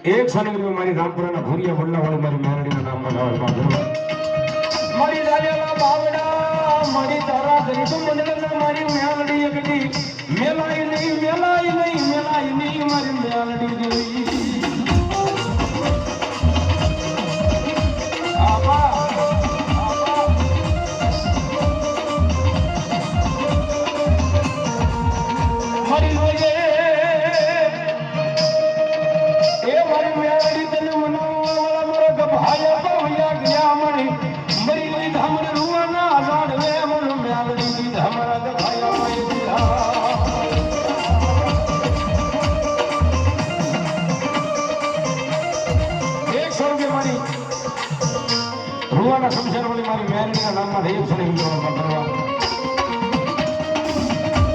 એક સનગરી મારી રામપુરાના ભૂરિયા બલ્લા વાળી મારી મેરડીના નામમાં ગાવા મારી દાલેલા બાવડા મારી તારા ગરીબ મંડળના મારી મેરડી એકડી મેલાઈ નહીં મારી મેરડી દેવી રૂવાના શમશાન વાળી મારી મેરડીના નામમાં એક સણી